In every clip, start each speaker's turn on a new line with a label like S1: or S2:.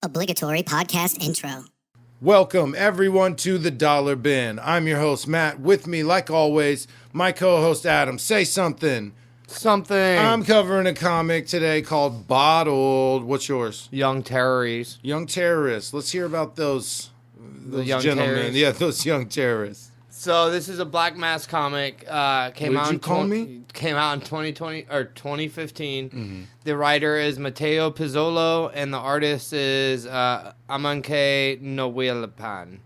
S1: Obligatory podcast intro.
S2: Welcome, everyone, to the Dollar Bin. I'm your host, Matt. With me, like always, my co-host, Adam. Say something. I'm covering a comic today called Bottled. What's yours?
S3: Young Terrorists.
S2: Young Terrorists. Let's hear about those
S3: young
S2: gentlemen.
S3: terrorists.
S2: Yeah, those young terrorists.
S3: So this is a Black Mass comic. Came out in 2020 or 2015.
S2: Mm-hmm.
S3: The writer is Matteo Pizzolo, and the artist is Amanke Noelpan.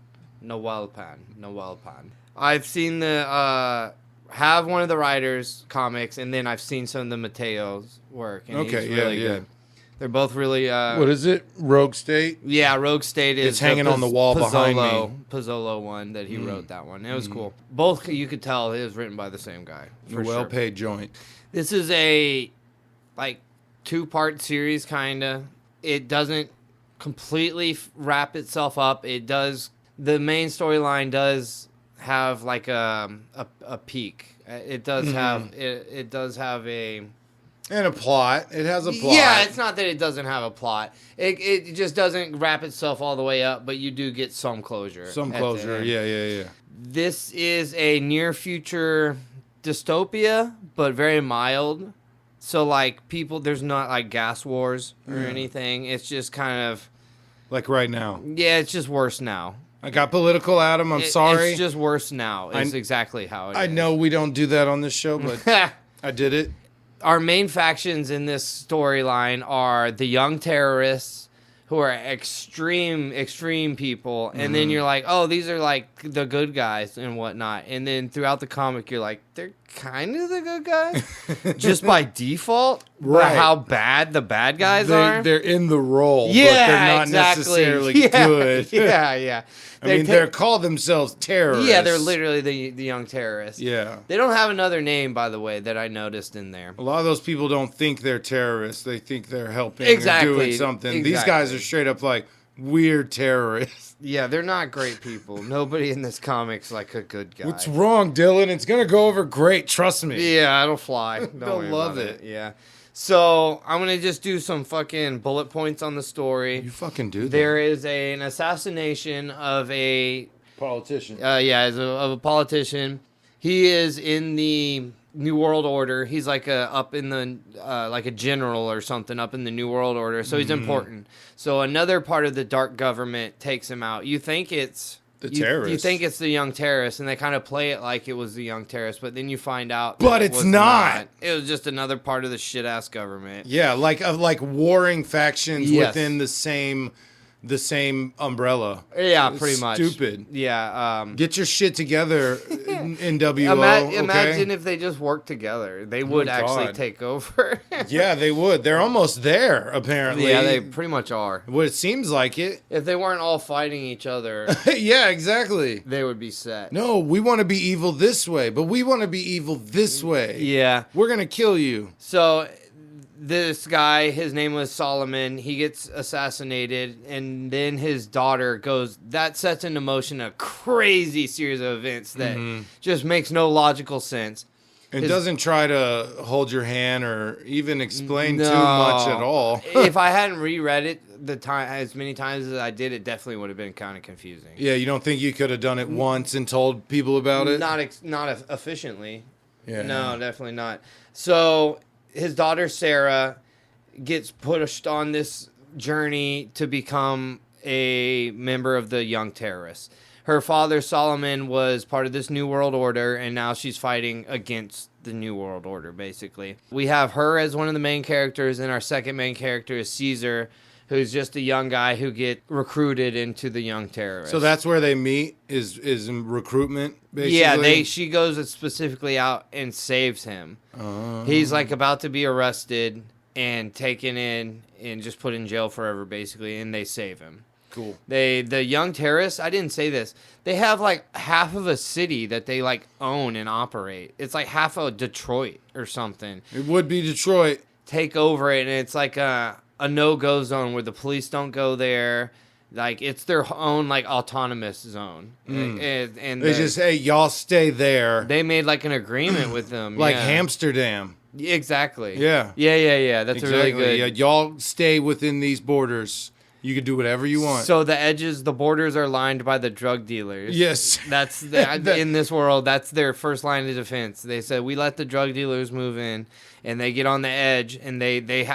S3: I've seen the have one of the writers' comics, and then I've seen some of the Matteo's work. And
S2: Okay,
S3: he's really
S2: yeah.
S3: good. They're both really.
S2: What is it? Rogue State?
S3: Yeah, Rogue State is.
S2: It's hanging on the wall behind me.
S3: Pizzolo one that he wrote that one. It was cool. Both you could tell it was written by the same guy.
S2: A well-paid joint.
S3: This is a two-part series, kinda. It doesn't completely wrap itself up. It does. The main storyline does have like a peak. It does have. It does have a.
S2: And a plot. It has a plot.
S3: Yeah, it's not that it doesn't have a plot. It just doesn't wrap itself all the way up, but you do get some closure.
S2: Some closure, yeah.
S3: This is a near-future dystopia, but very mild. So, there's not, gas wars or anything. It's just kind of...
S2: Like right now.
S3: Yeah, it's just worse now.
S2: I got political, Adam. I'm sorry.
S3: It's just worse now. It's exactly how it is.
S2: I know we don't do that on this show, but I did it.
S3: Our main factions in this storyline are the young terrorists, who are extreme people, and then you're like, oh, these are like the good guys and whatnot. And then throughout the comic, you're like, they're kind of the good guys, just by default,
S2: right?
S3: How bad the bad guys are.
S2: They're in the role,
S3: yeah,
S2: but they're not
S3: exactly.
S2: necessarily good.
S3: Yeah.
S2: They call themselves terrorists.
S3: Yeah, they're literally the young terrorists.
S2: Yeah.
S3: They don't have another name, by the way, that I noticed in there.
S2: A lot of those people don't think they're terrorists. They think they're helping
S3: Exactly.
S2: or doing something.
S3: Exactly.
S2: These guys are straight up like weird terrorists.
S3: Yeah, they're not great people. Nobody in this comic's like a good guy.
S2: What's wrong, Dylan? It's going to go over great. Trust me.
S3: Yeah, it'll fly.
S2: They'll love it.
S3: Yeah. So, I'm going to just do some fucking bullet points on the story.
S2: You fucking do that.
S3: There is an assassination of a...
S2: politician.
S3: Of a politician. He is in the New World Order. He's like up in the like a general or something up in the New World Order. So he's important. So another part of the dark government takes him out. You think it's
S2: the terrorists.
S3: You think it's the young terrorists, and they kind of play it like it was the young terrorists, but then you find out.
S2: But it's not.
S3: It was just another part of the shit ass government.
S2: Yeah, like warring factions within the same umbrella.
S3: Yeah,
S2: It's
S3: pretty much.
S2: Stupid.
S3: Yeah.
S2: Get your shit together, NWO.
S3: Imagine if they just worked together. They would actually take over.
S2: Yeah, they would. They're almost there, apparently.
S3: Yeah, they pretty much are.
S2: Well, it seems like it.
S3: If they weren't all fighting each other,
S2: yeah, exactly.
S3: they would be set.
S2: No, we want to be evil this way, but we want to be evil this way.
S3: Yeah.
S2: We're going to kill you.
S3: So this guy, his name was Solomon, he gets assassinated, and then his daughter goes. That sets into motion a crazy series of events that just makes no logical sense.
S2: It doesn't try to hold your hand or even explain too much at all.
S3: If I hadn't reread it as many times as I did, it definitely would have been kind of confusing.
S2: Yeah, you don't think you could have done it once and told people about it?
S3: Not efficiently.
S2: Yeah.
S3: No, definitely not. So his daughter Sarah gets pushed on this journey to become a member of the Young Terrorists. Her father, Solomon, was part of this New World Order, and now she's fighting against the New World Order, basically. We have her as one of the main characters, and our second main character is Caesar, who's just a young guy who get recruited into the Young Terrorists.
S2: So that's where they meet, is in recruitment, basically?
S3: Yeah, she goes specifically out and saves him. He's about to be arrested and taken in and just put in jail forever, basically, and they save him.
S2: Cool.
S3: The Young Terrorists, I didn't say this, they have half of a city that they own and operate. It's like half of Detroit or something.
S2: It would be Detroit.
S3: Take over it, and it's like a no-go zone where the police don't go there. It's their own autonomous zone. And
S2: they just, hey, y'all stay there.
S3: They made an agreement with them.
S2: Like Amsterdam.
S3: Exactly.
S2: Yeah.
S3: Yeah. That's
S2: exactly.
S3: a really good.
S2: Yeah, y'all stay within these borders. You could do whatever you want.
S3: So the borders are lined by the drug dealers.
S2: Yes.
S3: That's in this world, that's their first line of defense. They said, we let the drug dealers move in, and they get on the edge, and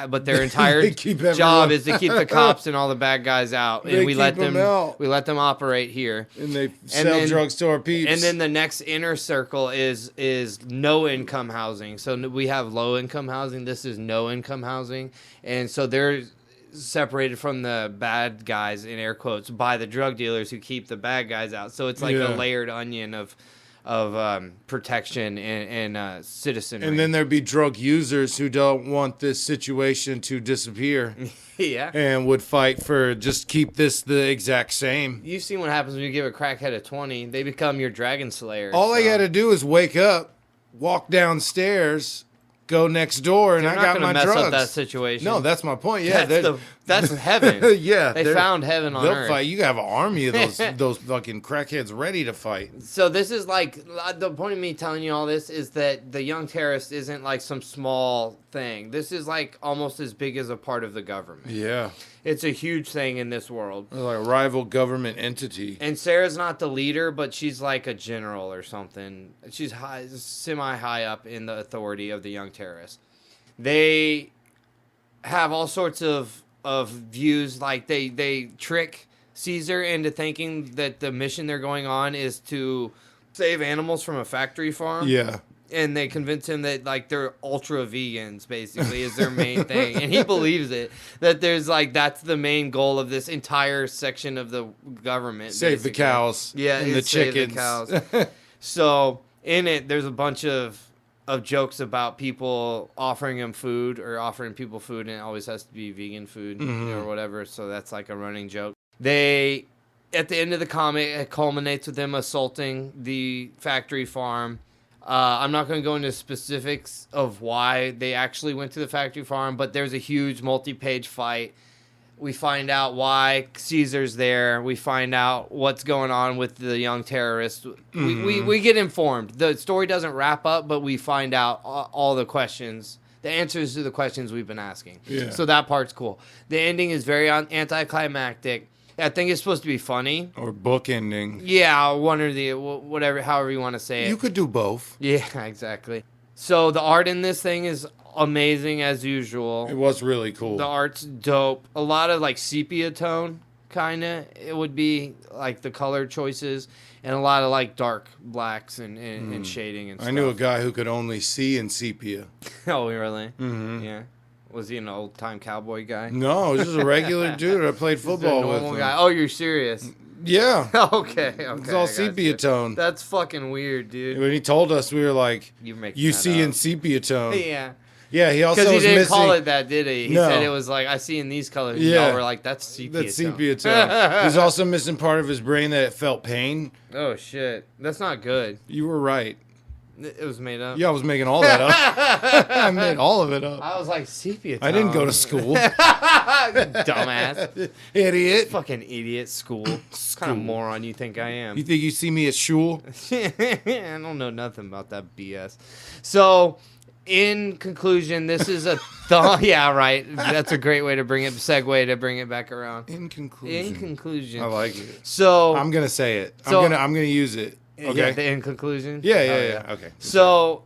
S3: but their entire job is to keep the cops and all the bad guys out, and we let them operate here.
S2: And they sell drugs to our peeps.
S3: And then the next inner circle is no income housing. So we have low income housing. This is no income housing, and so they're separated from the bad guys, in air quotes, by the drug dealers who keep the bad guys out. So it's like a layered onion of protection and citizenry.
S2: And then there'd be drug users who don't want this situation to disappear.
S3: Yeah.
S2: And would fight for just keep this the exact same.
S3: You've seen what happens when you give a crackhead a 20. They become your dragon slayer.
S2: All I got to do is wake up, walk downstairs, go next door, and I got my drugs.
S3: They're not going to mess up that situation.
S2: No, that's my point. Yeah,
S3: that's heaven.
S2: Yeah,
S3: they found heaven on earth.
S2: They'll fight. You have an army of those fucking crackheads ready to fight.
S3: So this is like the point of me telling you all this is that the young terrorist isn't like some small thing. This is like almost as big as a part of the government.
S2: Yeah, it's
S3: a huge thing in this world.
S2: Like a rival government entity.
S3: And Sarah's not the leader, but she's like a general or something. She's semi high up in the authority of the young terrorists. They have all sorts of views, like they trick Caesar into thinking that the mission they're going on is to save animals from a factory farm.
S2: Yeah.
S3: And they convince him that like they're ultra vegans, basically, is their main thing. And he believes it. That there's like that's the main goal of this entire section of the government.
S2: Save the cows.
S3: Yeah,
S2: and the chickens.
S3: The cows. So in it there's a bunch of jokes about people offering him food or offering people food, and it always has to be vegan food or whatever. So that's like a running joke. They, at the end of the comic, it culminates with them assaulting the factory farm. I'm not going to go into specifics of why they actually went to the factory farm, but there's a huge multi-page fight. We find out why Caesar's there. We find out what's going on with the young terrorist. We get informed. The story doesn't wrap up, but we find out all the questions, the answers to the questions we've been asking.
S2: Yeah.
S3: So that part's cool. The ending is very anticlimactic. I think it's supposed to be funny.
S2: Or book ending.
S3: Yeah, one or the whatever, however you want to say it.
S2: You could do both.
S3: Yeah, exactly. So the art in this thing is amazing as usual.
S2: It was really cool.
S3: The art's dope. A lot of like sepia tone, kind of. It would be like the color choices, and a lot of like dark blacks and shading and stuff.
S2: I knew a guy who could only see in sepia.
S3: Oh, really?
S2: Mm-hmm.
S3: Yeah. Was he an old-time cowboy guy?
S2: No, just a regular dude. I played football with him.
S3: Guy. Oh, you're serious?
S2: Yeah.
S3: Okay.
S2: It's all sepia tone.
S3: That's fucking weird, dude.
S2: When he told us, we were like, you see
S3: up.
S2: In sepia tone.
S3: Yeah.
S2: Yeah, he also was
S3: because he didn't
S2: missing...
S3: call it that, did he? He said it was like, I see in these colors. Yeah. Y'all were like, that's sepia tone.
S2: That's sepia tone. He's also missing part of his brain that it felt pain.
S3: Oh, shit. That's not good.
S2: You were right.
S3: It was made up.
S2: Yeah, I was making all that up. I made all of it up.
S3: I was like, sepia tone.
S2: I didn't go to school.
S3: Dumbass.
S2: Idiot.
S3: Fucking idiot. School. What kind of moron you think I am?
S2: You think you see me at shul?
S3: I don't know nothing about that BS. So, in conclusion, this is a yeah, right. That's a great way to segue to bring it back around.
S2: In conclusion. I like it.
S3: So
S2: I'm gonna say it. I'm gonna use it. Okay.
S3: Yeah, in conclusion?
S2: Yeah. Okay.
S3: So,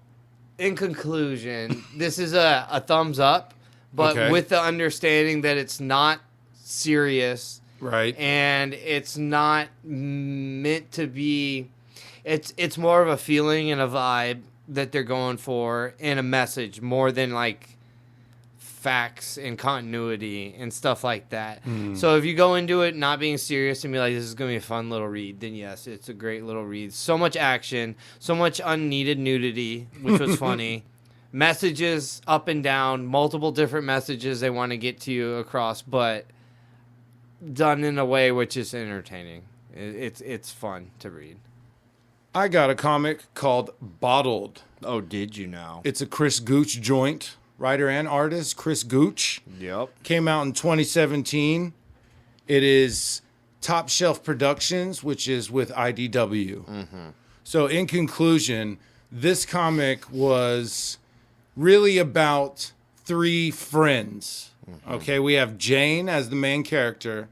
S3: in conclusion, this is a thumbs up, but with the understanding that it's not serious.
S2: Right.
S3: And it's not meant to be... It's more of a feeling and a vibe that they're going for, and a message, more than like facts and continuity and stuff like that. So if you go into it not being serious and be like, this is going to be a fun little read, then yes, it's a great little read. So much action, so much unneeded nudity, which was funny. Messages up and down, multiple different messages they want to get to you across, but done in a way which is entertaining. It's fun to read.
S2: I got a comic called Bottled.
S3: Oh, did you know?
S2: It's a Chris Gooch joint. Writer and artist Chris Gooch.
S3: Yep.
S2: Came out in 2017. It is Top Shelf Productions, which is with IDW. So in conclusion, this comic was really about three friends Okay, we have Jane as the main character.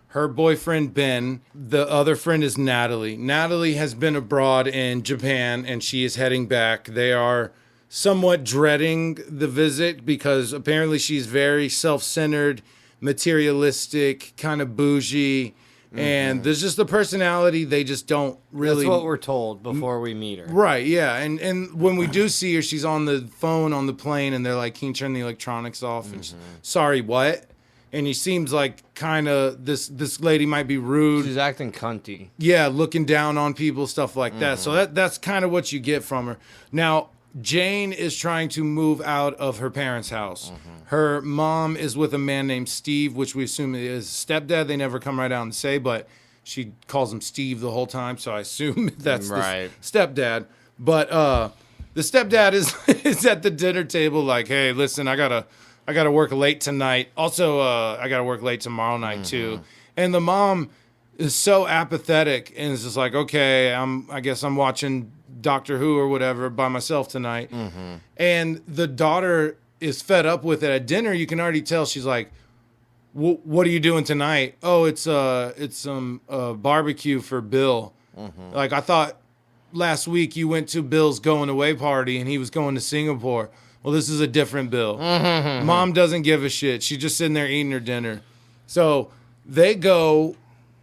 S2: Her boyfriend, Ben. The other friend is Natalie. Natalie has been abroad in Japan, and she is heading back. They are somewhat dreading the visit because apparently she's very self-centered, materialistic, kind of bougie, and there's just a personality they just don't really...
S3: That's what we're told before we meet her.
S2: Right, yeah. And when we do see her, she's on the phone on the plane, and they're like, can you turn the electronics off? And she's, sorry, what? And he seems like kind of, this lady might be rude.
S3: She's acting cunty.
S2: Yeah, looking down on people, stuff like that. So that's kind of what you get from her. Now, Jane is trying to move out of her parents' house. Her mom is with a man named Steve, which we assume is stepdad. They never come right out and say, but she calls him Steve the whole time, so I assume that's the stepdad. But the stepdad is at the dinner table like, hey, listen, I gotta work late tonight. Also, I gotta work late tomorrow night too. And the mom is so apathetic and is just like, okay, I guess I'm watching Doctor Who or whatever by myself tonight. And the daughter is fed up with it at dinner. You can already tell she's like, what are you doing tonight? Oh, it's some barbecue for Bill. Like, I thought last week you went to Bill's going away party and he was going to Singapore. Well, this is a different Bill. Mom doesn't give a shit. She's just sitting there eating her dinner. So they go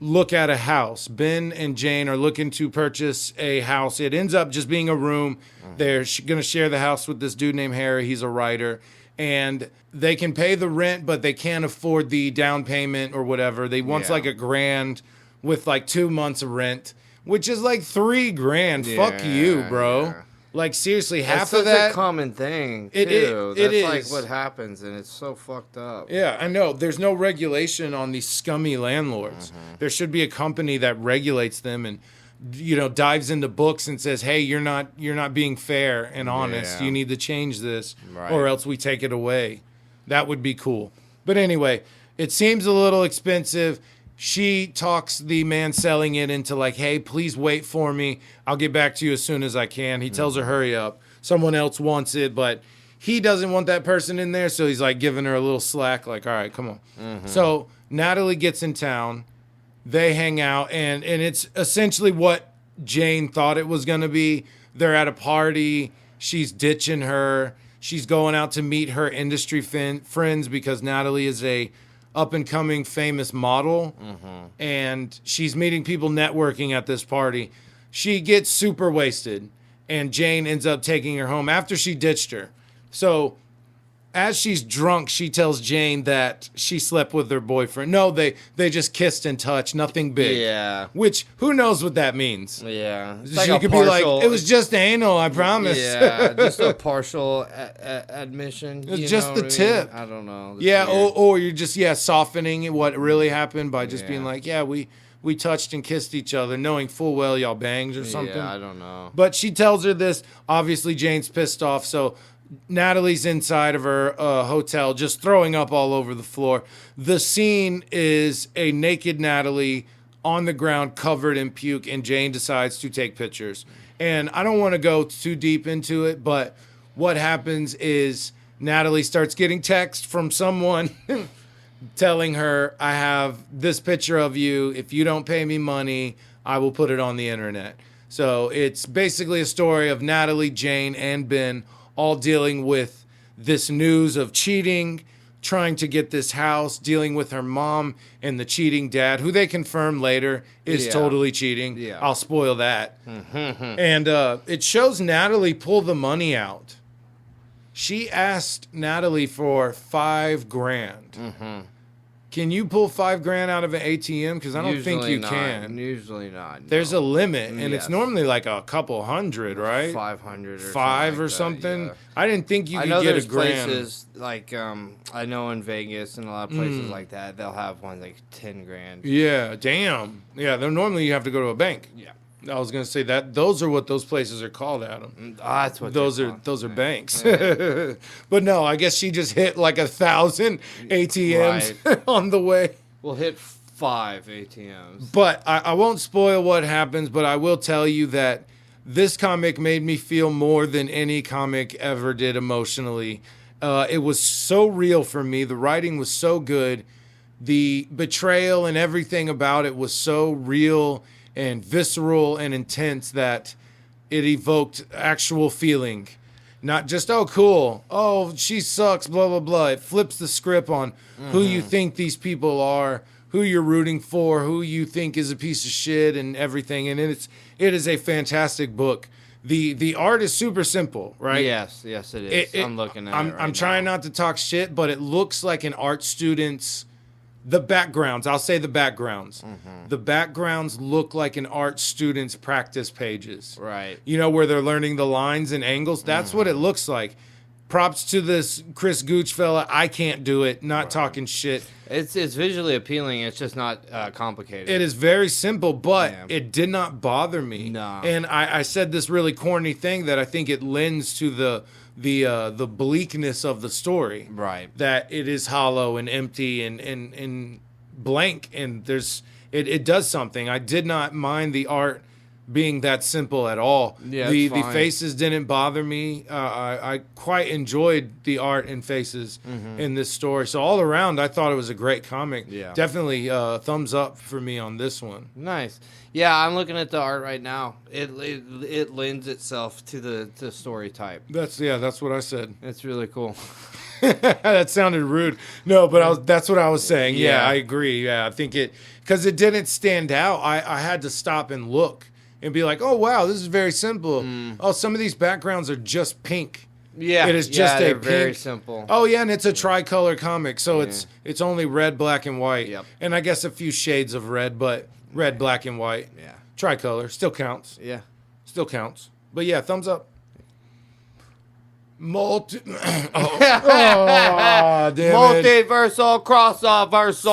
S2: look at a house. Ben and Jane are looking to purchase a house. It ends up just being a room. They're going to share the house with this dude named Harry. He's a writer. And they can pay the rent, but they can't afford the down payment or whatever. They want like $1,000 with like 2 months of rent, which is like $3,000. Fuck you, bro.
S3: Yeah.
S2: Like, seriously, half
S3: of
S2: of that...
S3: That's a common thing, too.
S2: It is.
S3: That's like what happens, and it's so fucked up.
S2: Yeah, I know. There's no regulation on these scummy landlords. There should be a company that regulates them and, dives into books and says, hey, you're not being fair and honest.
S3: Yeah.
S2: You need to change this,
S3: Right.
S2: or else we take it away. That would be cool. But anyway, it seems a little expensive. She talks the man selling it into like, hey, please wait for me. I'll get back to you as soon as I can. He tells her, hurry up. Someone else wants it, but he doesn't want that person in there. So he's like giving her a little slack, like, all right, come on. So Natalie gets in town. They hang out, and it's essentially what Jane thought it was going to be. They're at a party. She's ditching her. She's going out to meet her industry friends because Natalie is a up-and-coming famous model, and she's meeting people networking at this party. She gets super wasted, and Jane ends up taking her home after she ditched her. So as she's drunk, she tells Jane that she slept with her boyfriend. No, they just kissed and touched, nothing big.
S3: Yeah.
S2: Which, who knows what that means?
S3: Yeah. It's
S2: She
S3: like
S2: could be like, it was just anal, I promise.
S3: Yeah, just a partial admission.
S2: It's
S3: you
S2: just
S3: know
S2: the
S3: what
S2: tip.
S3: I don't know. That's
S2: Yeah,
S3: weird.
S2: or you're just, softening what really happened by just being
S3: Yeah.
S2: like, yeah, we touched and kissed each other, knowing full well y'all banged or something.
S3: Yeah, I don't know.
S2: But she tells her this. Obviously, Jane's pissed off, so Natalie's inside of her hotel, just throwing up all over the floor. The scene is a naked Natalie on the ground, covered in puke, and Jane decides to take pictures. And I don't want to go too deep into it, but what happens is Natalie starts getting text from someone telling her, I have this picture of you. If you don't pay me money, I will put it on the internet. So it's basically a story of Natalie, Jane, and Ben all dealing with this news of cheating, trying to get this house, dealing with her mom and the cheating dad, who they confirm later is totally cheating.
S3: Yeah.
S2: I'll spoil that. And it shows Natalie pull the money out. She asked Natalie for $5,000. Can you pull $5,000 out of an ATM? Because I don't think you can.
S3: Usually not. No.
S2: There's a limit, and it's
S3: Yes.
S2: normally like a couple hundred, right?
S3: 500 or
S2: Five or
S3: something.
S2: something.
S3: Like that,
S2: I didn't think you
S3: I
S2: could
S3: know
S2: get
S3: there's
S2: a grand.
S3: places like I know in Vegas and a lot of places like that they'll have one like 10 grand.
S2: Yeah, damn. Yeah, they're normally you have to go to a bank.
S3: Yeah.
S2: I was gonna say that those are what those places are called, Adam.
S3: That's what
S2: Those
S3: they're
S2: are
S3: called.
S2: those are
S3: Yeah.
S2: banks. But no, I guess she just hit like 1,000 ATMs on the way.
S3: We'll hit 5 ATMs.
S2: But I won't spoil what happens, but I will tell you that this comic made me feel more than any comic ever did emotionally. It was so real for me. The writing was so good. The betrayal and everything about it was so real and visceral and intense that it evoked actual feeling. Not just, oh, cool. Oh, she sucks, blah, blah, blah. It flips the script on who you think these people are, who you're rooting for, who you think is a piece of shit and everything. And it is a fantastic book. The art is super simple, right?
S3: Yes, it is. I'm looking at it right
S2: I'm trying
S3: now.
S2: not to talk shit, but it looks like an art student's... The backgrounds, I'll say the backgrounds. The backgrounds look like an art student's practice pages.
S3: Right.
S2: You know, where they're learning the lines and angles. That's what it looks like. Props to this Chris Gooch fella. I can't do it. Not talking shit.
S3: It's visually appealing. It's just not complicated.
S2: It is very simple, but
S3: Yeah.
S2: it did not bother me.
S3: No.
S2: And I said this really corny thing that I think it lends to the bleakness of the story.
S3: Right.
S2: That it is hollow and empty and blank, and it does something. I did not mind the art being that simple at all.
S3: Yeah,
S2: the
S3: it's fine.
S2: faces didn't bother me. I quite enjoyed the art and faces in this story. So all around, I thought it was a great comic.
S3: Yeah.
S2: Definitely thumbs up for me on this one.
S3: Nice. Yeah, I'm looking at the art right now. It lends itself to the story type.
S2: That's what I said.
S3: It's really cool.
S2: That sounded rude. No, but that's what I was saying. Yeah,
S3: Yeah.
S2: I agree. Yeah, I think because it didn't stand out. I had to stop and look and be like, oh, wow, this is very simple. Oh, some of these backgrounds are just pink.
S3: Yeah,
S2: It is just
S3: they're
S2: a
S3: very
S2: pink.
S3: simple.
S2: Oh, yeah, and it's a tricolor comic, so it's only red, black, and white.
S3: Yep.
S2: And I guess a few shades of red, but red, black, and white.
S3: Yeah.
S2: Tricolor. Still counts.
S3: Yeah.
S2: Still counts. But yeah, thumbs up. Oh, damn it.
S3: Multiversal crossoversal.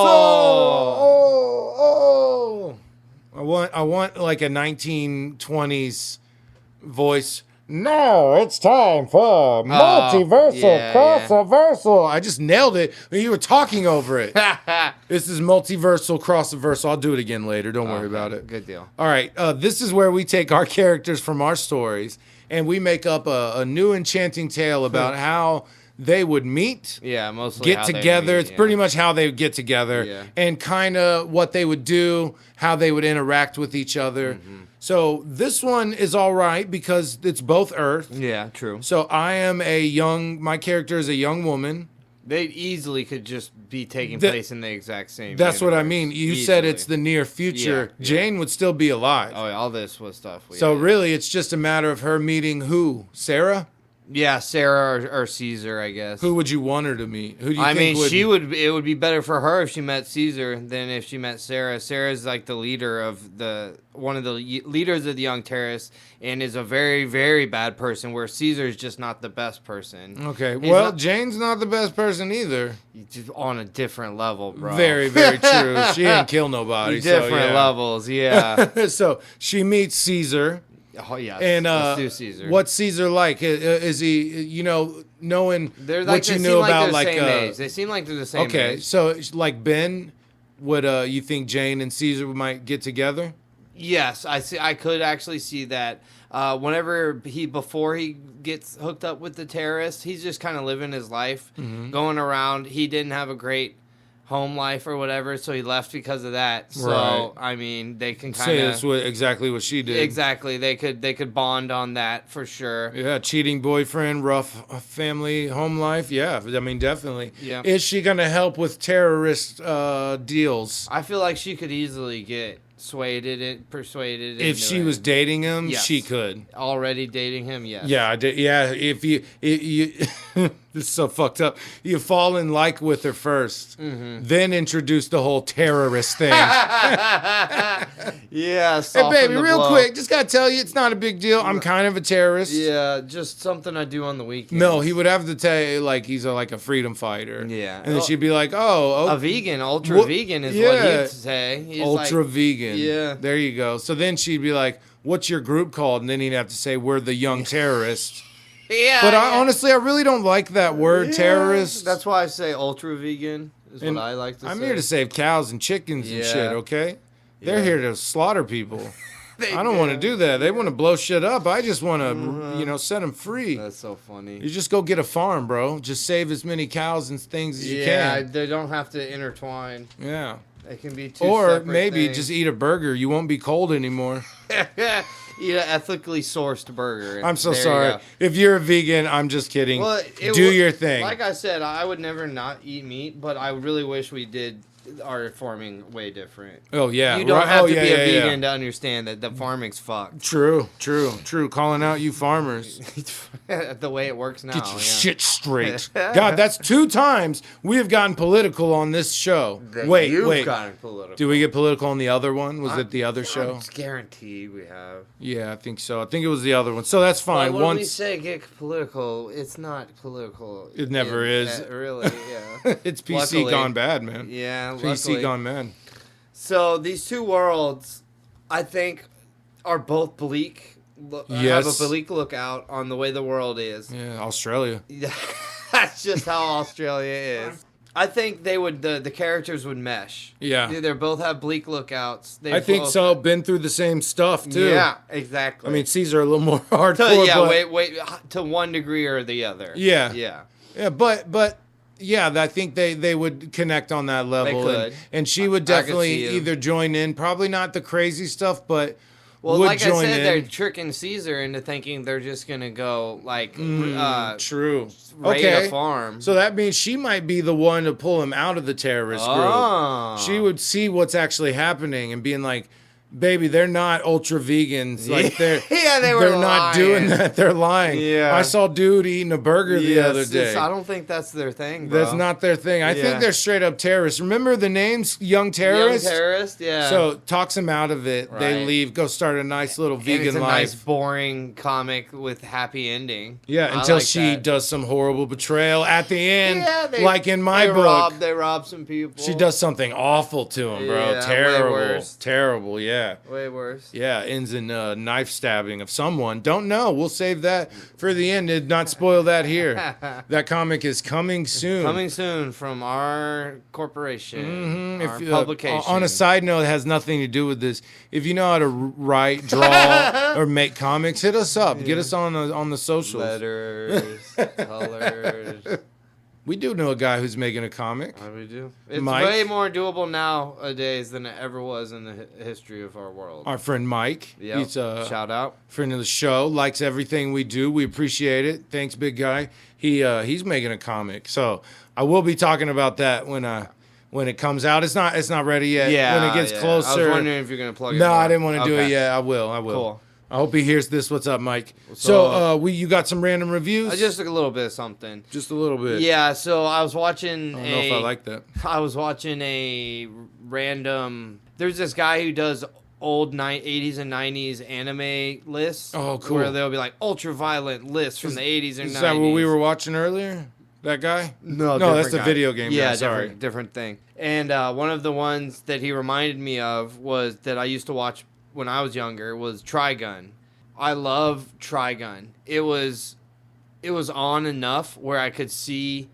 S2: I want like a 1920s voice. No, it's time for multiversal crossoversal. I just nailed it. You were talking over it. This is multiversal crossoversal. I'll do it again later. Don't worry about it.
S3: Good deal.
S2: All right. This is where we take our characters from our stories and we make up a new enchanting tale about how they would meet.
S3: Yeah, mostly
S2: Get
S3: how they
S2: together.
S3: meet,
S2: It's
S3: yeah.
S2: pretty much how they would get together
S3: Yeah.
S2: and kind of what they would do, how they would interact with each other. So this one is all right because it's both Earth.
S3: Yeah, true.
S2: So my character is a young woman.
S3: They easily could just be taking
S2: That-
S3: place in the exact same.
S2: That's what I
S3: universe.
S2: mean. You said
S3: Easily.
S2: it's the near future.
S3: Yeah.
S2: Jane would still be alive.
S3: Oh, yeah, all this was stuff.
S2: So really, it's just a matter of her meeting who? Sarah?
S3: yeah, Sarah or Caesar, I guess.
S2: Who would you want her to meet? Who do you
S3: I
S2: think
S3: mean,
S2: would...
S3: it would be better for her if she met Caesar than if she met Sarah. Sarah's like the leader of one of the leaders of the Young Terrorists and is a very, very bad person, where Caesar's just not the best person.
S2: Okay,
S3: He's
S2: well,
S3: not-
S2: Jane's not the best person either.
S3: He's just on a different level, bro.
S2: Very, very true. She didn't kill nobody.
S3: Different
S2: so, yeah.
S3: levels, yeah.
S2: So she meets Caesar.
S3: Oh, yes.
S2: And
S3: Let's do Caesar.
S2: what's Caesar like? Is he, knowing
S3: They're like,
S2: what you
S3: they
S2: knew
S3: seem like
S2: about,
S3: they're
S2: like,
S3: the same age. They seem like they're the same
S2: okay,
S3: age.
S2: so like Ben, would you think Jane and Caesar might get together?
S3: Yes, I see. I could actually see that. Before he gets hooked up with the terrorist, he's just kind of living his life, going around. He didn't have a great home life or whatever, so he left because of that. So
S2: Right.
S3: I mean, they can kind
S2: Say
S3: of
S2: that's exactly what she did.
S3: exactly. They could bond on that for sure.
S2: Yeah, cheating boyfriend, rough family, home life. Yeah, I mean, definitely.
S3: Yeah.
S2: Is she going to help with terrorist deals?
S3: I feel like she could easily get persuaded.
S2: If
S3: into
S2: she
S3: it.
S2: was dating him,
S3: Yes.
S2: she could.
S3: already dating him, yes.
S2: Yeah, I did. Yeah, if you this is so fucked up. You fall in like with her 1st, then introduce the whole terrorist thing.
S3: Yeah.
S2: Hey,
S3: soften
S2: baby,
S3: the
S2: real
S3: blow.
S2: quick, just gotta tell you, it's not a big deal. I'm kind of a terrorist.
S3: Yeah, just something I do on the weekend.
S2: No, he would have to tell you like he's like a freedom fighter.
S3: Yeah.
S2: and then she'd be like, "Oh,
S3: A vegan, ultra
S2: What-
S3: vegan is
S2: yeah.
S3: what he'd say. He's
S2: ultra
S3: like,
S2: vegan."
S3: Yeah.
S2: there you go. So then she'd be like, "What's your group called?" And then he'd have to say, "We're the Young Terrorists."
S3: Yeah.
S2: But
S3: yeah.
S2: honestly, I really don't like that word,
S3: Yeah,
S2: terrorist.
S3: That's why I say ultra vegan is
S2: And
S3: what I like to say.
S2: I'm here to save cows and chickens and
S3: Yeah.
S2: shit, okay? They're
S3: Yeah.
S2: here to slaughter people. I don't want to do that. They want to blow shit up. I just want to, set them free.
S3: That's so funny.
S2: You just go get a farm, bro. Just save as many cows and things as you can.
S3: Yeah, they don't have to intertwine.
S2: Yeah.
S3: They can be two
S2: Or
S3: separate
S2: maybe
S3: things.
S2: just eat a burger. You won't be cold anymore.
S3: Eat an ethically sourced burger.
S2: I'm so
S3: There you
S2: sorry.
S3: go.
S2: If you're a vegan, I'm just kidding.
S3: Well,
S2: Do your thing.
S3: Like I said, I would never not eat meat, but I really wish we did our farming way different.
S2: Oh, yeah.
S3: You don't have to be a
S2: yeah.
S3: vegan to understand that the farming's fucked.
S2: True. Calling out you farmers.
S3: The way it works now.
S2: Get your
S3: yeah.
S2: shit straight. God, that's 2 times we have gotten political on this show. Wait.
S3: Gotten political.
S2: Did we get political on the other one? Was it the other show?
S3: It's guaranteed we have.
S2: Yeah, I think so. I think it was the other one. So that's fine.
S3: Like, when we say get political, it's not political.
S2: It never is.
S3: Really, yeah.
S2: It's PC
S3: Luckily.
S2: gone bad, man.
S3: Yeah,
S2: PC
S3: luckily.
S2: gone mad.
S3: So these two worlds, I think, are both bleak.
S2: Yes.
S3: Have a bleak lookout on the way the world is.
S2: Yeah, Australia.
S3: That's just how Australia is. I think they would the characters would mesh.
S2: Yeah.
S3: They both have bleak lookouts.
S2: I think so. Been through the same stuff, too.
S3: Yeah, exactly.
S2: I mean, Caesar a little more hardcore, but...
S3: wait, to one degree or the other.
S2: Yeah.
S3: Yeah.
S2: Yeah, but yeah, I think they would connect on that level.
S3: They could.
S2: And she would
S3: I could
S2: definitely
S3: see it.
S2: either join in, probably not the crazy stuff, but
S3: Well,
S2: would
S3: like I
S2: join
S3: said,
S2: in.
S3: they're tricking Caesar into thinking they're just going to go, like,
S2: True.
S3: raid
S2: Okay.
S3: a farm.
S2: So that means she might be the one to pull him out of the terrorist
S3: Oh.
S2: group. She would see what's actually happening and being like, baby, they're not ultra vegans. Like they're
S3: they were
S2: they're not
S3: lying.
S2: doing that. They're lying.
S3: Yeah.
S2: I saw dude eating a burger the other day.
S3: I don't think that's their thing, bro.
S2: That's not their thing. I
S3: Yeah.
S2: think they're straight up terrorists. Remember the names Young Terrorists?
S3: Young terrorist, yeah.
S2: So talks them out of it. They
S3: Right.
S2: leave, go start a nice little
S3: and
S2: vegan
S3: it's a
S2: life.
S3: nice, boring comic with happy ending.
S2: Yeah,
S3: I
S2: until
S3: like
S2: she
S3: that.
S2: does some horrible betrayal at the end,
S3: Yeah,
S2: like in my book.
S3: They rob some people.
S2: She does something awful to him, bro.
S3: Yeah, way
S2: Terrible.
S3: worse.
S2: Terrible, yeah.
S3: Way worse.
S2: Yeah, ends in knife stabbing of someone. Don't know. We'll save that for the end. Did not spoil that here. That comic is coming soon.
S3: Coming soon from our corporation, our publication.
S2: On a side note, it has nothing to do with this. If you know how to write, draw, or make comics, hit us up. Get us on the socials.
S3: Letters, colors.
S2: We do know a guy who's making a comic.
S3: What do we do? It's
S2: Mike?
S3: way more doable nowadays than it ever was in the history of our world.
S2: Our friend Mike.
S3: Yep.
S2: He's a
S3: Shout out.
S2: friend of the show. Likes everything we do. We appreciate it. Thanks, big guy. He's making a comic. So I will be talking about that when it comes out. It's not ready yet.
S3: Yeah.
S2: When it gets closer.
S3: I was wondering if you're gonna plug it.
S2: No,
S3: more.
S2: I didn't want to do it
S3: Okay.
S2: yet. I will.
S3: Cool.
S2: I hope he hears this. What's up, Mike? So you got some random reviews?
S3: Just a little bit of something.
S2: Just a little bit.
S3: Yeah. So I was watching.
S2: I don't know if I like that.
S3: I was watching a random. There's this guy who does old 80s and 90s anime lists.
S2: Oh, cool.
S3: Where they'll be like ultra violent lists from the 80s and 90s.
S2: Is that what we were watching earlier? That guy?
S3: No,
S2: that's the
S3: guy.
S2: video game
S3: Yeah,
S2: guy. Sorry.
S3: different thing. And one of the ones that he reminded me of was that I used to watch when I was younger was Trigon. I love Trigon. It was on enough where I could see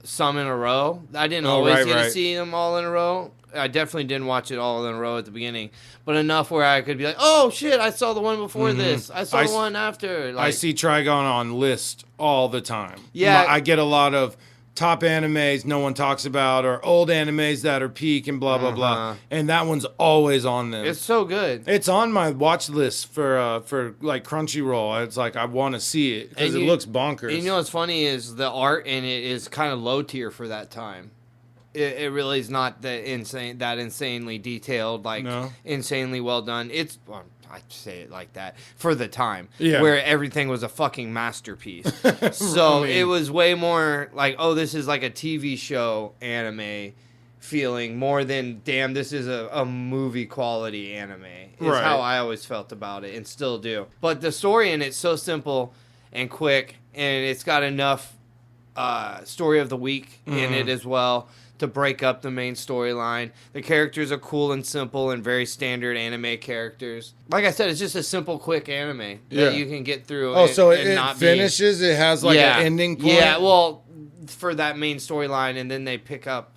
S3: some in a row. I didn't always get to see them all in a row. I definitely didn't watch it all in a row at the beginning, but enough where I could be like, "Oh shit, I saw the one before this. I saw the one after." Like,
S2: I see Trigon on list all the time.
S3: Yeah.
S2: I get a lot of top animes no one talks about or old animes that are peak and blah blah blah, and that one's always on them.
S3: it's so good.
S2: It's on my watch list for like Crunchyroll. It's like I want to see it because it looks bonkers.
S3: And you know what's funny is the art in it is kind of low tier for that time. It really is not that insanely detailed, like insanely well done. Well, I say it like that for the time, where everything was a fucking masterpiece. So it was way more like, oh, this is like a TV show anime feeling more than damn, this is a movie quality anime. Is how I always felt about it and still do. But the story in it's so simple and quick, and it's got enough story of the week in it as well to break up the main storyline. The characters are cool and simple and very standard anime characters. Like I said, it's just a simple, quick anime that you can get through.
S2: Oh,
S3: and,
S2: so
S3: and
S2: it
S3: not
S2: finishes? It has like an ending point?
S3: Yeah, well, for that main storyline, and then they pick up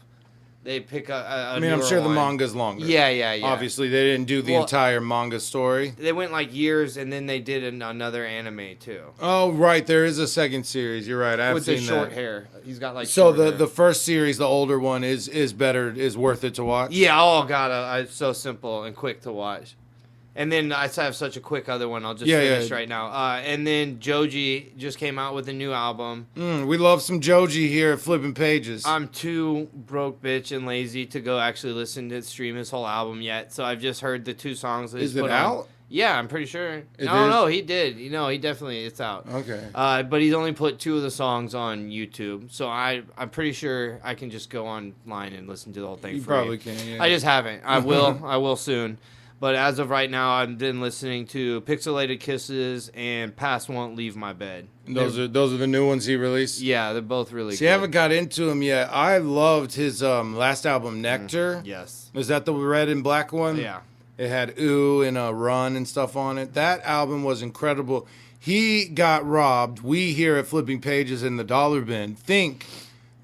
S3: They pick a
S2: I mean, I'm
S3: newer
S2: sure the
S3: one.
S2: manga's longer.
S3: Yeah.
S2: Obviously, they didn't do the entire manga story.
S3: They went like years, and then they did another anime too.
S2: Oh, right. There is a second series. You're right. I've
S3: with
S2: seen
S3: the short
S2: that.
S3: hair. He's got like
S2: So
S3: short hair.
S2: the first series, the older one, is better, is worth it to watch?
S3: Yeah, oh god, it's so simple and quick to watch. And then I have such a quick other one. I'll just finish right now. And then Joji just came out with a new album.
S2: We love some Joji here at Flipping Pages.
S3: I'm too broke, bitch, and lazy to go actually listen to stream his whole album yet. So I've just heard the 2 songs that he's put
S2: out?
S3: on. Yeah, I'm pretty sure.
S2: It
S3: No, he did. He definitely, it's out.
S2: Okay.
S3: But he's only put 2 of the songs on YouTube. So I'm pretty sure I can just go online and listen to the whole thing.
S2: You
S3: free.
S2: probably can, yeah.
S3: I just haven't. I will. I will soon. But as of right now, I've been listening to Pixelated Kisses and Past Won't Leave My Bed.
S2: Those are the new ones he released?
S3: Yeah, they're both really
S2: See,
S3: good.
S2: I haven't got into them yet. I loved his last album, Nectar.
S3: Yes.
S2: Was that the red and black one?
S3: Yeah.
S2: It had Ooh and Run and stuff on it. That album was incredible. He got robbed. We here at Flipping Pages in the Dollar Bin think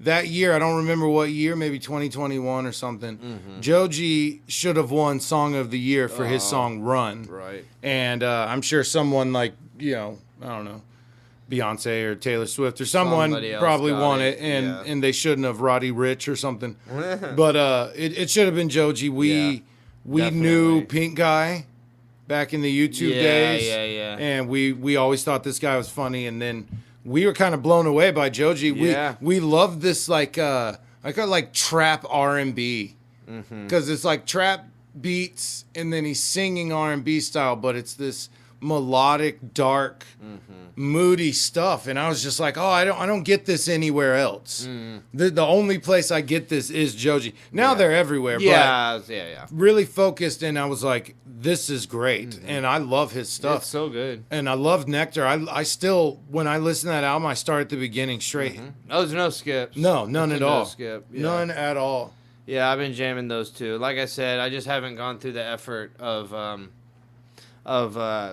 S2: that year, I don't remember what year, maybe 2021 or something, Joji should have won Song of the Year for his song Run.
S3: Right.
S2: And I'm sure someone like, I don't know, Beyonce or Taylor Swift or someone probably won it, and they shouldn't have, Roddy Ricch or something. But it should have been Joji. We knew Pink Guy back in the YouTube days.
S3: Yeah.
S2: And we always thought this guy was funny, and then we were kind of blown away by Joji.
S3: Yeah.
S2: We love this like trap R&B because it's like trap beats and then he's singing R&B style, but it's this melodic, dark, moody stuff. And I was just like, I don't get this anywhere else. The only place I get this is Joji. Now they're everywhere.
S3: Yeah.
S2: Really focused, and I was like, this is great, and I love his stuff.
S3: It's so good.
S2: And I love Nectar. I still, when I listen to that album, I start at the beginning straight.
S3: Oh, there's no skips.
S2: No, none at all.
S3: No skip. Yeah.
S2: None at all.
S3: Yeah, I've been jamming those too. Like I said, I just haven't gone through the effort of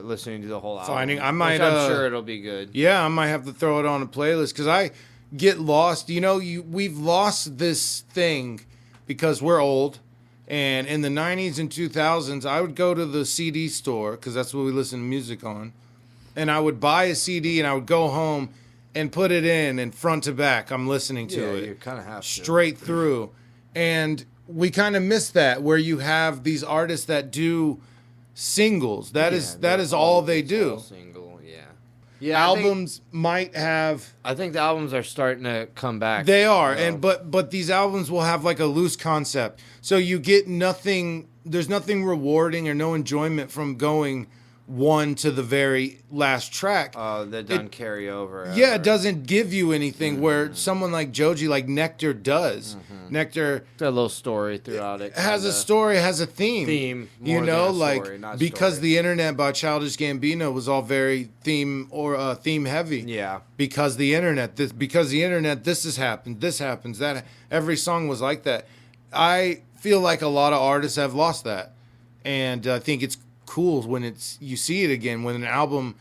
S3: listening to the whole album.
S2: Finding, I'm
S3: sure it'll be good.
S2: Yeah, I might have to throw it on a playlist because I get lost. We've lost this thing because we're old. And in the 90s and 2000s, I would go to the CD store because that's what we listen to music on. And I would buy a CD and I would go home and put it in and front to back. I'm listening to it.
S3: You kind of have to.
S2: Straight through. And we kind of miss that where you have these artists that do singles. That is all they do.
S3: All single, yeah. Yeah,
S2: Albums might have.
S3: I think the albums are starting to come back.
S2: They are, and but these albums will have like a loose concept, so you get nothing. There's nothing rewarding or no enjoyment from going one to the very last track.
S3: That doesn't carry over.
S2: Yeah, it doesn't give you anything where someone like Joji, like Nectar, does. Nectar
S3: a little story throughout it.
S2: has a story, has a theme.
S3: More than a story, not
S2: because
S3: story.
S2: the Internet by Childish Gambino was all very theme heavy.
S3: Yeah.
S2: Because the internet, this has happened, this happens, that every song was like that. I feel like a lot of artists have lost that, and I think it's cool when you see it again when an album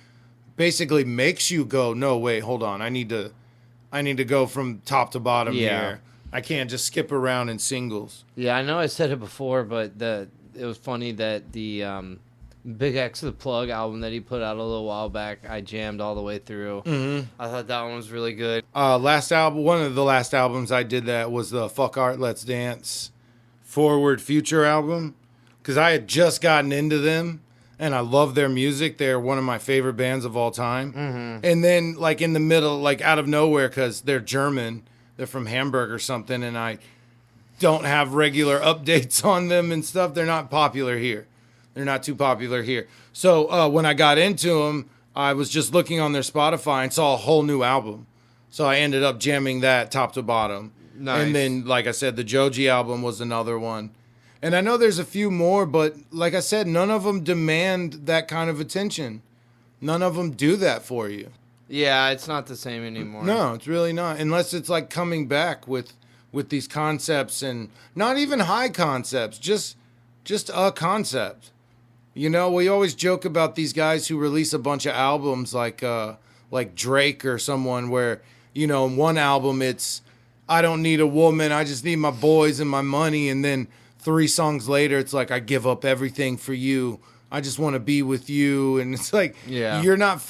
S2: basically makes you go, no, wait, hold on, I need to go from top to bottom here. I can't just skip around in singles.
S3: Yeah, I know I said it before, but it was funny that the Big X the Plug album that he put out a little while back, I jammed all the way through. I thought that one was really good.
S2: One of the last albums I did that was the Fuck Art, Let's Dance Forward Future album, because I had just gotten into them and I love their music. They're one of my favorite bands of all time. And then like in the middle, like out of nowhere, because they're German, they're from Hamburg or something, and I don't have regular updates on them and stuff. They're not popular here. They're not too popular here. So when I got into them, I was just looking on their Spotify and saw a whole new album. So I ended up jamming that top to bottom.
S3: Nice.
S2: And then, like I said, the Joji album was another one. And I know there's a few more, but like I said, none of them demand that kind of attention. None of them do that for you.
S3: Yeah, it's not the same anymore.
S2: No, it's really not. Unless it's like coming back with these concepts, and not even high concepts, just a concept. We always joke about these guys who release a bunch of albums like Drake or someone where, in one album it's I don't need a woman. I just need my boys and my money. And then 3 songs later, it's like, I give up everything for you. I just want to be with you. And it's like, you're not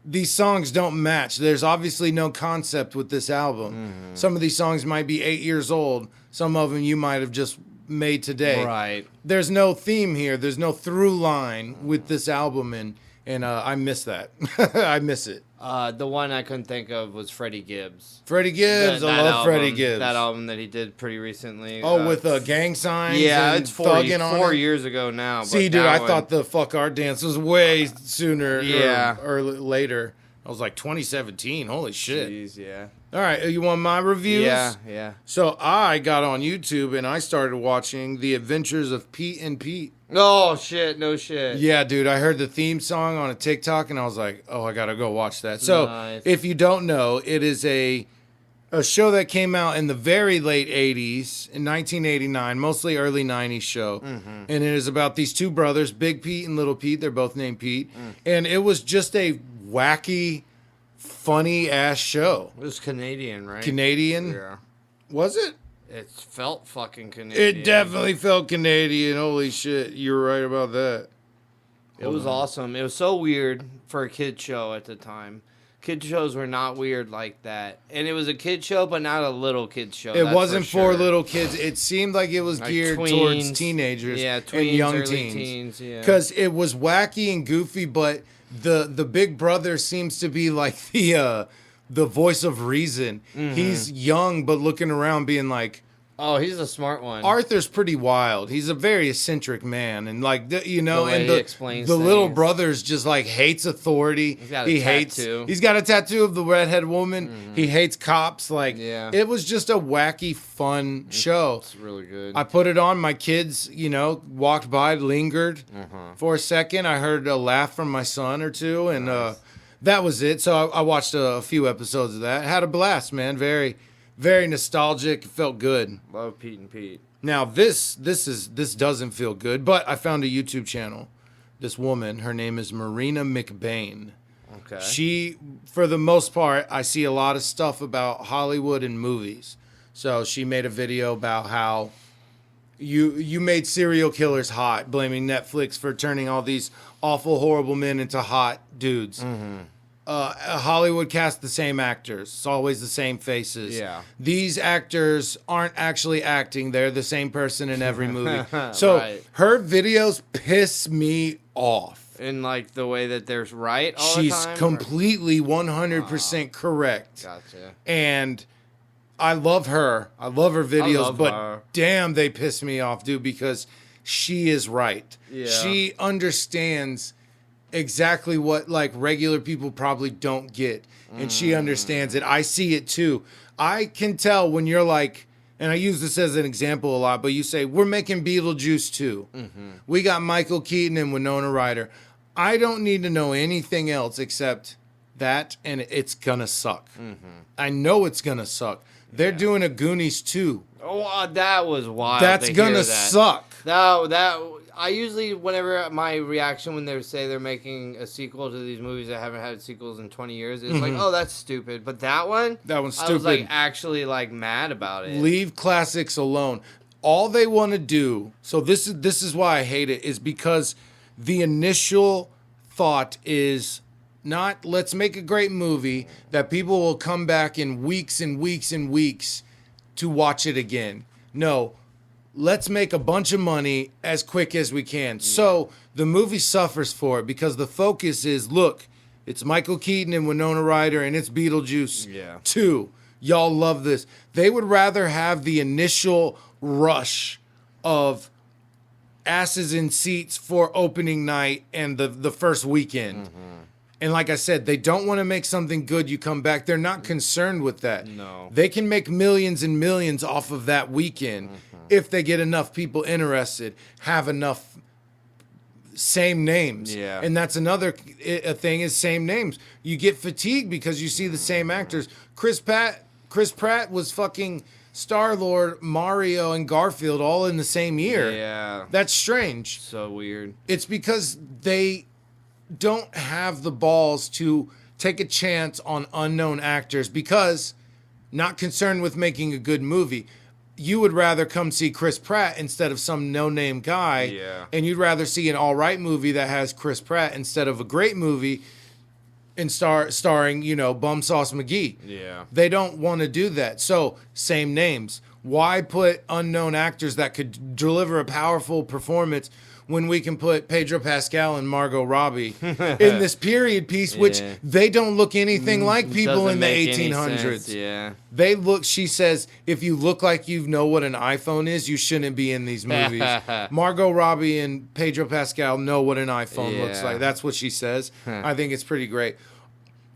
S2: these songs don't match. There's obviously no concept with this album. Mm-hmm. Some of these songs might be 8 years old. Some of them you might have just made today.
S3: Right.
S2: There's no theme here. There's no through line with this album, and I miss that. I miss it.
S3: The one I couldn't think of was Freddie Gibbs.
S2: Freddie Gibbs, I love Freddie Gibbs.
S3: That album that he did pretty recently.
S2: With gang signs.
S3: Yeah,
S2: and
S3: it's 4
S2: it.
S3: years ago now.
S2: See, dude, I thought the Fuck Art Dance was way sooner. Or later. I was like 2017. Holy shit.
S3: Jeez, yeah.
S2: All right, you want my reviews?
S3: Yeah.
S2: So I got on YouTube and I started watching The Adventures of Pete and Pete.
S3: Oh, shit, no shit.
S2: Yeah, dude, I heard the theme song on a TikTok and I was like, oh, I gotta go watch that. So,
S3: nice.
S2: If you don't know, it is a show that came out in the very late 80s, in 1989, mostly early 90s show. Mm-hmm. And it is about these 2 brothers, Big Pete and Little Pete. They're both named Pete. And it was just a wacky, funny-ass show.
S3: It was Canadian, right?
S2: Canadian?
S3: Yeah.
S2: Was it?
S3: It felt fucking Canadian.
S2: It definitely felt Canadian. Holy shit. You're right about that.
S3: It was awesome. It was so weird for a kid show at the time. Kid shows were not weird like that. And it was a kid show, but not a little kid show.
S2: It wasn't for little kids. It seemed like it was geared towards teenagers and young teens. Because it was wacky and goofy, but the big brother seems to be like the voice of reason. Mm-hmm. He's young, but looking around being like,
S3: oh, he's a smart one.
S2: Arthur's pretty wild. He's a very eccentric man, and like
S3: the
S2: little brother's just like hates authority.
S3: He's got a tattoo.
S2: He's got a tattoo of the redhead woman. Mm-hmm. He hates cops. Like, it was just a wacky, fun show.
S3: It's really good.
S2: I put it on. My kids, walked by, lingered for a second. I heard a laugh from my son or two, and that was it. So I watched a few episodes of that. Had a blast, man. Very, very nostalgic. Felt good.
S3: Love Pete and Pete.
S2: Now this doesn't feel good, but I found a YouTube channel. This woman, her name is Marina McBain.
S3: Okay.
S2: She, for the most part, I see a lot of stuff about Hollywood and movies. So she made a video about how you made serial killers hot, blaming Netflix for turning all these awful, horrible men into hot dudes. Mm-hmm. Hollywood cast the same actors. It's always the same faces.
S3: Yeah.
S2: These actors aren't actually acting. They're the same person in every movie. So her videos piss me off.
S3: In like the way that there's right all the time?
S2: She's completely 100% correct.
S3: Gotcha.
S2: And I love her. I love her videos, but
S3: her.
S2: Damn, they piss me off, dude, because she is right.
S3: Yeah.
S2: She understands exactly what like regular people probably don't get, and she understands it. I see it too. I can tell when you're like, and I use this as an example a lot, but you say we're making Beetlejuice 2. Mm-hmm. We got Michael Keaton and Winona Ryder. I don't need to know anything else except that, and it's gonna suck. Mm-hmm. I know it's gonna suck. They're doing a Goonies 2.
S3: Oh, that was wild.
S2: That's gonna suck.
S3: That I usually, whenever my reaction when they say they're making a sequel to these movies that haven't had sequels in 20 years, is like, oh, that's stupid. But that one's stupid. I was like actually like mad about it.
S2: Leave classics alone. All they want to do, so this is why I hate it, is because the initial thought is not let's make a great movie that people will come back in weeks and weeks and weeks to watch it again. No. Let's make a bunch of money as quick as we can. Yeah. So the movie suffers for it because the focus is, look, it's Michael Keaton and Winona Ryder and it's Beetlejuice 2. Y'all love this. They would rather have the initial rush of asses in seats for opening night and the first weekend. Mm-hmm. And like I said, they don't want to make something good. You come back. They're not concerned with that.
S3: No.
S2: They can make millions and millions off of that weekend if they get enough people interested, have enough same names.
S3: Yeah.
S2: And that's another thing is same names. You get fatigued because you see the same actors. Chris Pratt was fucking Star-Lord, Mario, and Garfield all in the same year.
S3: Yeah.
S2: That's strange.
S3: So weird.
S2: It's because they don't have the balls to take a chance on unknown actors because not concerned with making a good movie. You would rather come see Chris Pratt instead of some no-name guy.
S3: Yeah.
S2: And you'd rather see an all-right movie that has Chris Pratt instead of a great movie and starring, Bum Sauce McGee.
S3: Yeah.
S2: They don't want to do that. So, same names. Why put unknown actors that could deliver a powerful performance when we can put Pedro Pascal and Margot Robbie in this period piece, which they don't look anything like people in the 1800s.
S3: Yeah.
S2: They look, she says, if you look like you know what an iPhone is, you shouldn't be in these movies. Margot Robbie and Pedro Pascal know what an iPhone looks like. That's what she says. I think it's pretty great.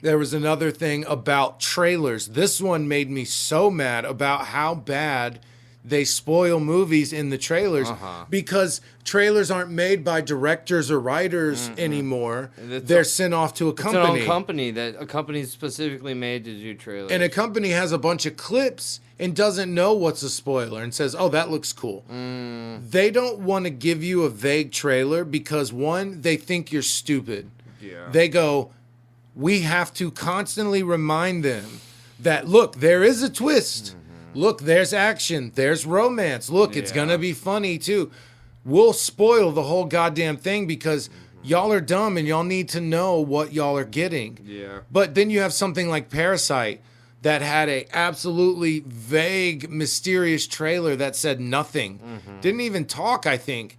S2: There was another thing about trailers. This one made me so mad about how bad they spoil movies in the trailers because trailers aren't made by directors or writers anymore. They're sent off to a company.
S3: It's an own company specifically made to do trailers.
S2: And a company has a bunch of clips and doesn't know what's a spoiler and says, oh, that looks cool. They don't want to give you a vague trailer because, one, they think you're stupid.
S3: Yeah.
S2: They go, we have to constantly remind them that, look, there is a twist. Look, there's action. There's romance. Look, it's going to be funny, too. We'll spoil the whole goddamn thing because y'all are dumb and y'all need to know what y'all are getting.
S3: Yeah.
S2: But then you have something like Parasite that had a absolutely vague, mysterious trailer that said nothing. Didn't even talk, I think.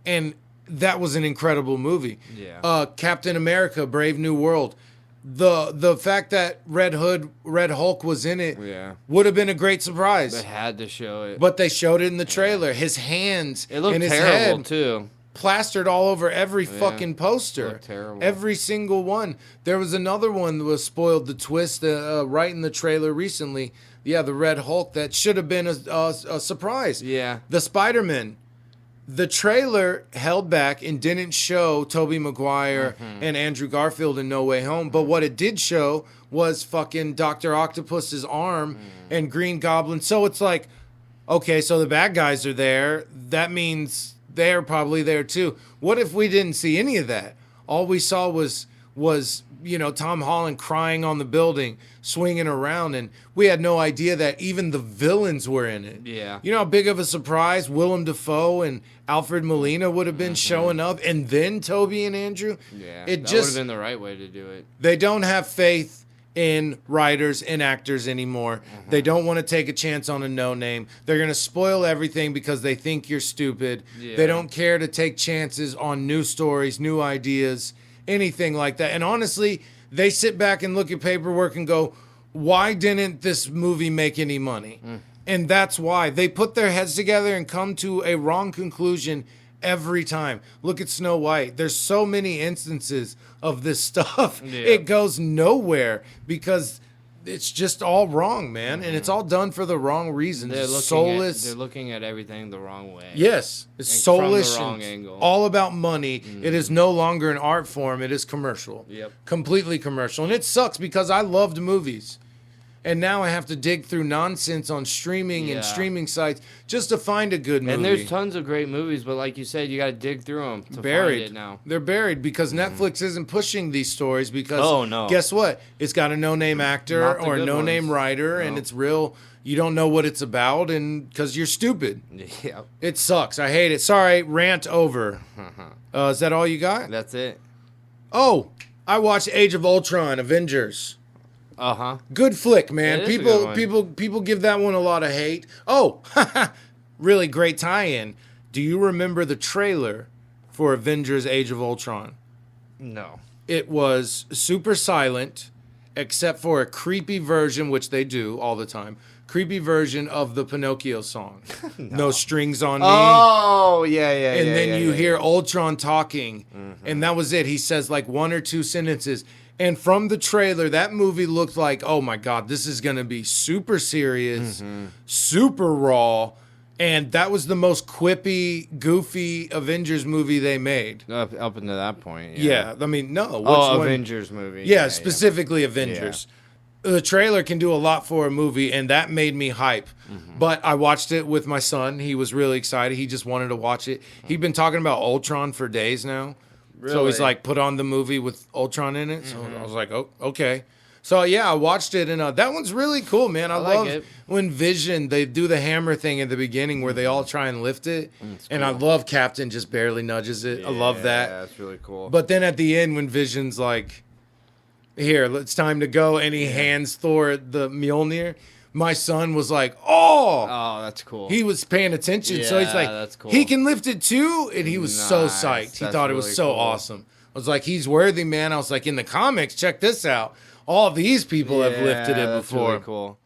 S2: And that was an incredible movie.
S3: Yeah.
S2: Captain America, Brave New World. The fact that Red Hulk was in it would have been a great surprise.
S3: They had to show it.
S2: But they showed it in the trailer. His hands and his
S3: terrible,
S2: head
S3: too.
S2: Plastered all over every fucking poster.
S3: It looked terrible.
S2: Every single one. There was another one that was spoiled the twist right in the trailer recently. Yeah, the Red Hulk that should have been a surprise.
S3: Yeah.
S2: The Spider-Man. The trailer held back and didn't show Tobey Maguire and Andrew Garfield in No Way Home. But what it did show was fucking Dr. Octopus's arm and Green Goblin. So it's like, okay, so the bad guys are there. That means they're probably there too. What if we didn't see any of that? All we saw was Tom Holland crying on the building, swinging around, and we had no idea that even the villains were in it.
S3: Yeah.
S2: You know how big of a surprise Willem Dafoe and Alfred Molina would have been showing up, and then Toby and Andrew?
S3: Yeah,
S2: that
S3: would have been the right way to do it.
S2: They don't have faith in writers and actors anymore. They don't want to take a chance on a no-name. They're going to spoil everything because they think you're stupid.
S3: Yeah.
S2: They don't care to take chances on new stories, new ideas, anything like that. And honestly, they sit back and look at paperwork and go, why didn't this movie make any money? And that's why. They put their heads together and come to a wrong conclusion every time. Look at Snow White. There's so many instances of this stuff.
S3: Yeah.
S2: It goes nowhere because it's just all wrong, man. And it's all done for the wrong reasons.
S3: They're looking at everything the wrong way.
S2: Yes. It's
S3: And
S2: soulless.
S3: from the wrong
S2: and
S3: angle.
S2: all about money. It is no longer an art form. It is commercial.
S3: Yep.
S2: Completely commercial. And it sucks because I loved movies. And now I have to dig through nonsense on streaming and streaming sites just to find a good movie.
S3: And there's tons of great movies, but like you said, you got to dig through them to
S2: buried.
S3: find it now.
S2: They're buried because Netflix isn't pushing these stories because guess what? It's got a no-name actor
S3: Not the
S2: or a
S3: good
S2: no-name
S3: ones.
S2: writer and it's real. You don't know what it's about and because you're stupid.
S3: Yeah.
S2: It sucks. I hate it. Sorry, rant over. Is that all you got?
S3: That's it.
S2: Oh, I watched Age of Ultron, Avengers. Good flick, man.
S3: It is a good one.
S2: People give that one a lot of hate. Oh, really great tie-in. Do you remember the trailer for Avengers Age of Ultron?
S3: No.
S2: It was super silent, except for a creepy version, which they do all the time. Creepy version of the Pinocchio song. No strings on me.
S3: Oh, yeah.
S2: And then you hear Ultron talking, and that was it. He says like one or two sentences. And from the trailer, that movie looked like, oh my God, this is going to be super serious, super raw. And that was the most quippy, goofy Avengers movie they made.
S3: Up until that point.
S2: Yeah. I mean, no. Which one?
S3: Avengers movie.
S2: Yeah, specifically Avengers. The trailer can do a lot for a movie, and that made me hype. But I watched it with my son. He was really excited. He just wanted to watch it. He'd been talking about Ultron for days now.
S3: Really?
S2: So he's like, put on the movie with Ultron in it. So I was like, oh, okay. So yeah, I watched it, and that one's really cool, man. I
S3: like
S2: love
S3: it.
S2: when Vision, they do the hammer thing at the beginning where they all try and lift it, and I love Captain just barely nudges it. I love that.
S3: Yeah, that's really cool.
S2: But then at the end, when Vision's like, "Here, it's time to go," and he hands Thor the Mjolnir, my son was like, "Oh,
S3: that's cool.
S2: he was paying attention." So he's like,
S3: that's cool.
S2: "He can lift it too," and he was so
S3: Nice.
S2: psyched. He
S3: That's
S2: thought it was
S3: really
S2: so
S3: cool.
S2: awesome. I was like, "He's worthy, man." I was like, "In the comics, check this out. All these people have lifted it
S3: that's
S2: before."
S3: Really cool.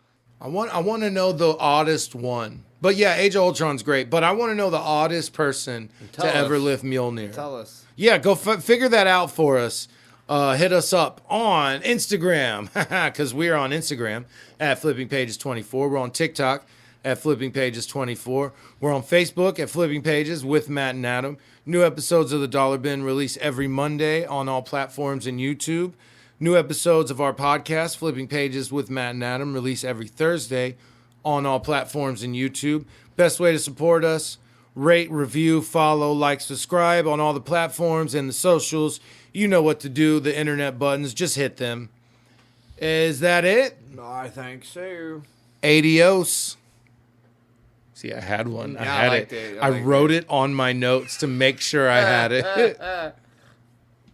S2: I want to know the oddest one. But yeah, Age of Ultron's great. But I want to know the oddest person
S3: Tell
S2: to ever
S3: us.
S2: lift Mjolnir.
S3: Tell us.
S2: Yeah, go figure that out for us. Hit us up on Instagram, because we're on Instagram at Flipping Pages 24. We're on TikTok at Flipping Pages 24. We're on Facebook at Flipping Pages with Matt and Adam. New episodes of The Dollar Bin release every Monday on all platforms and YouTube. New episodes of our podcast, Flipping Pages with Matt and Adam, release every Thursday on all platforms and YouTube. Best way to support us: rate, review, follow, like, subscribe on all the platforms and the socials. You know what to do, the internet buttons. Just hit them. Is that it?
S3: I think so.
S2: Adios. See, I had one. I
S3: Yeah,
S2: had
S3: I liked
S2: it.
S3: it.
S2: I
S3: I liked
S2: wrote it on my notes to make sure I had it.